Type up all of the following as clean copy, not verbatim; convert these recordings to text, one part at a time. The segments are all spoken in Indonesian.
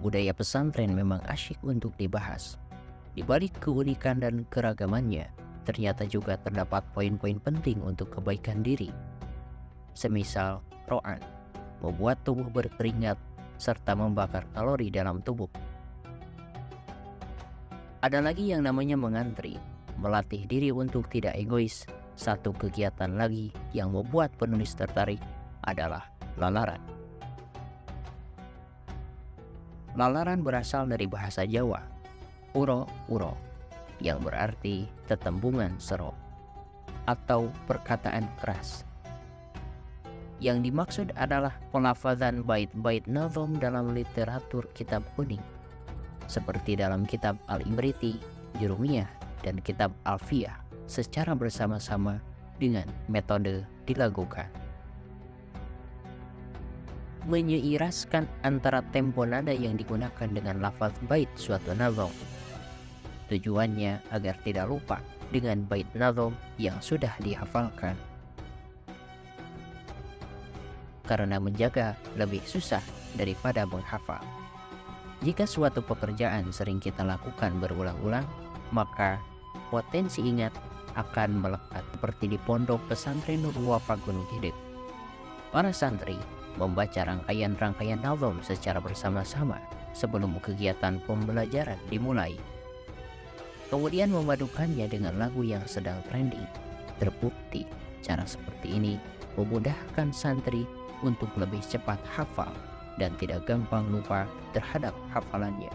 Budaya pesantren memang asyik untuk dibahas. Di balik keunikan dan keragamannya, ternyata juga terdapat poin-poin penting untuk kebaikan diri. Semisal ro'an, membuat tubuh berkeringat serta membakar kalori dalam tubuh. Ada lagi yang namanya mengantri, melatih diri untuk tidak egois. Satu kegiatan lagi yang membuat penulis tertarik adalah lalaran. Lalaran berasal dari bahasa Jawa, uro-uro, yang berarti tetembungan sero atau perkataan keras. Yang dimaksud adalah pelafazan bait-bait nazom dalam literatur kitab kuning, seperti dalam kitab Al-Imriti, Jurumiyah, dan kitab Alfiyah secara bersama-sama dengan metode dilakukan. Menyeiraskan antara tempo nada yang digunakan dengan lafaz bait suatu nazom. Tujuannya agar tidak lupa dengan bait nazom yang sudah dihafalkan. Karena menjaga lebih susah daripada menghafal. Jika suatu pekerjaan sering kita lakukan berulang-ulang, maka potensi ingat akan melekat seperti di pondok pesantren Nurul Wafa Gunung Kidul. Para santri membaca rangkaian-rangkaian nazom secara bersama-sama sebelum kegiatan pembelajaran dimulai. Kemudian memadukannya dengan lagu yang sedang trending. Terbukti cara seperti ini memudahkan santri untuk lebih cepat hafal dan tidak gampang lupa terhadap hafalannya.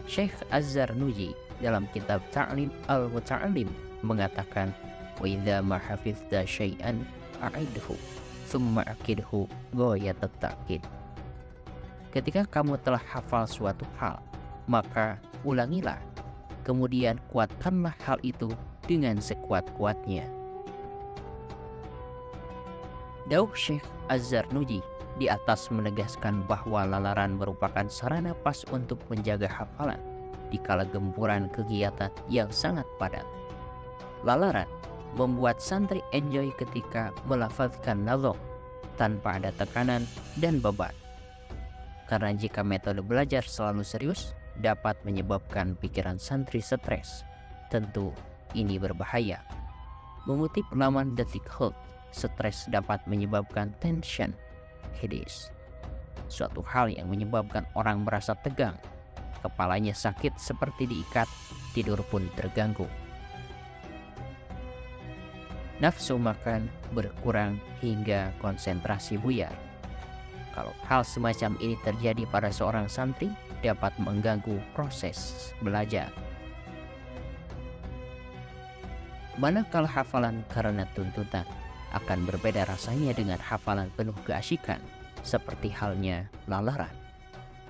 Syekh Az-Zarnuji dalam kitab Ta'lim Al-Muta'allim mengatakan, "Wa idza ma hafizta syai'an a'idhu, thumma akidhu ghayatat ta'kid." Ketika kamu telah hafal suatu hal, maka ulangilah, kemudian kuatkanlah hal itu dengan sekuat-kuatnya. Dauh Syekh Az-Zarnuji di atas menegaskan bahwa lalaran merupakan sarana pas untuk menjaga hafalan di kala gempuran kegiatan yang sangat padat. Lalaran membuat santri enjoy ketika melafazkan nazom tanpa ada tekanan dan beban. Karena jika metode belajar selalu serius dapat menyebabkan pikiran santri stres. Tentu ini berbahaya. Mengutip laman Detik Health, stres dapat menyebabkan tension, headache, suatu hal yang menyebabkan orang merasa tegang, kepalanya sakit seperti diikat, tidur pun terganggu. Nafsu makan berkurang hingga konsentrasi buyar. Kalau hal semacam ini terjadi pada seorang santri, dapat mengganggu proses belajar. Manakala hafalan karena tuntutan, akan berbeda rasanya dengan hafalan penuh keasyikan, seperti halnya lalaran.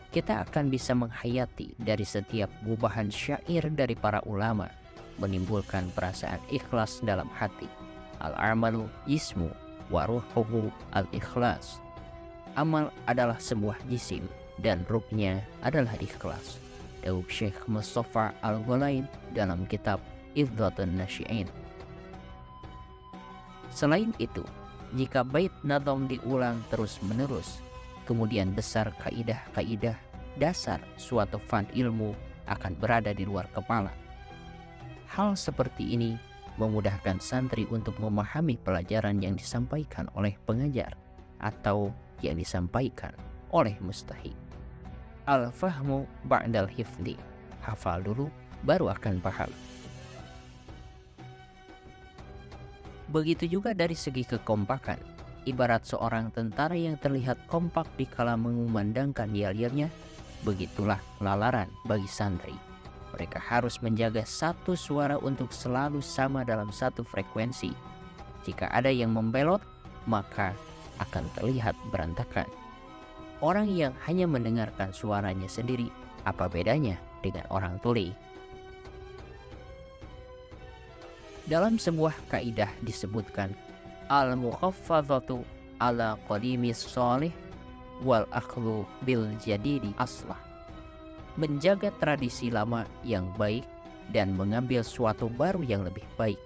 Kita akan bisa menghayati dari setiap gubahan syair dari para ulama, menimbulkan perasaan ikhlas dalam hati. Al-amalu jismu wa ruhuhu al-ikhlas. Amal adalah sebuah jisim dan ruhnya adalah ikhlas. Dauh Syekh Mustafa Al-Ghulain dalam kitab Idhatun Nasyi'in. Selain itu, jika bait nazom diulang terus-menerus, kemudian besar kaidah-kaidah dasar suatu fan ilmu akan berada di luar kepala. Hal seperti ini memudahkan santri untuk memahami pelajaran yang disampaikan oleh pengajar atau yang disampaikan oleh mustahik. Al-fahmu ba'dal hifdi. Hafal dulu, baru akan paham. Begitu juga dari segi kekompakan. Ibarat seorang tentara yang terlihat kompak dikala mengumandangkan yel-yelnya, begitulah lalaran bagi santri. Mereka harus menjaga satu suara untuk selalu sama dalam satu frekuensi. Jika ada yang membelot, maka akan terlihat berantakan. Orang yang hanya mendengarkan suaranya sendiri, apa bedanya dengan orang tuli? Dalam sebuah kaidah disebutkan, al-mukhaffadhatu ala qadimis sholih wal akhlu bil jadidi aslah. Menjaga tradisi lama yang baik dan mengambil suatu baru yang lebih baik.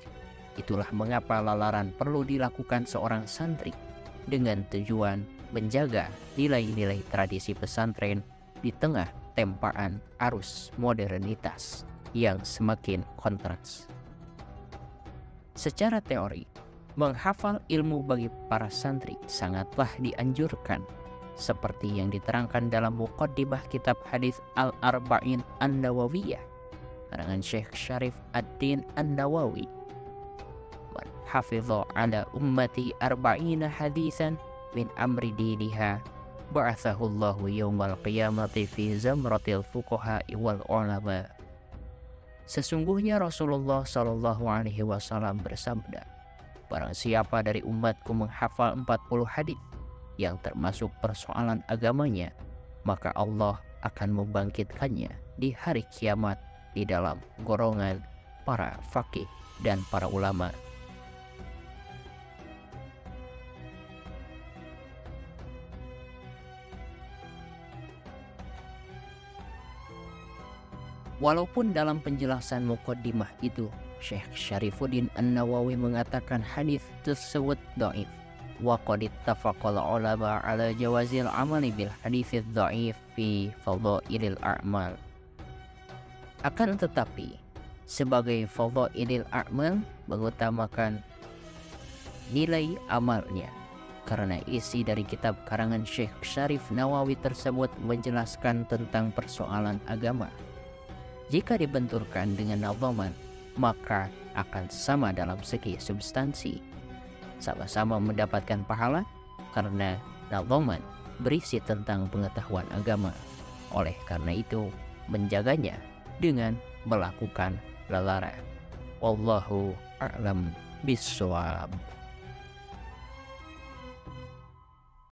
Itulah mengapa lalaran perlu dilakukan seorang santri dengan tujuan menjaga nilai-nilai tradisi pesantren di tengah tempaan arus modernitas yang semakin kontras. Secara teori, menghafal ilmu bagi para santri sangatlah dianjurkan, seperti yang diterangkan dalam muqaddimah kitab hadis Al-Arba'in An-Nawawiyah karangan Syekh Syarif Ad-Din An-Nawawi. Man hafidha ala ummati arba'ina hadisan min amri diniha ba'athahullahu yawmal qiyamati fi zamratil fuqaha'i wal ulama. Sesungguhnya Rasulullah Shallallahu Alaihi Wasallam bersabda, barang siapa dari umatku menghafal 40 hadis yang termasuk persoalan agamanya, maka Allah akan membangkitkannya di hari kiamat di dalam golongan para faqih dan para ulama. Walaupun dalam penjelasan muqaddimah itu Syekh Syarifuddin An-Nawawi mengatakan hadis tersebut dhaif, wa qad ittafaqal ulama ala jawazil amali bil hadits dhaif fi fadhailil a'mal. Akan tetapi, sebagai fadhailil a'mal mengutamakan nilai amalnya, karena isi dari kitab karangan Syekh Syarif Nawawi tersebut menjelaskan tentang persoalan agama. Jika dibenturkan dengan nadhaman, maka akan sama dalam segi substansi. Sama-sama mendapatkan pahala karena nadhaman berisi tentang pengetahuan agama. Oleh karena itu, menjaganya dengan melakukan larangan. Wallahu a'lam bishawab.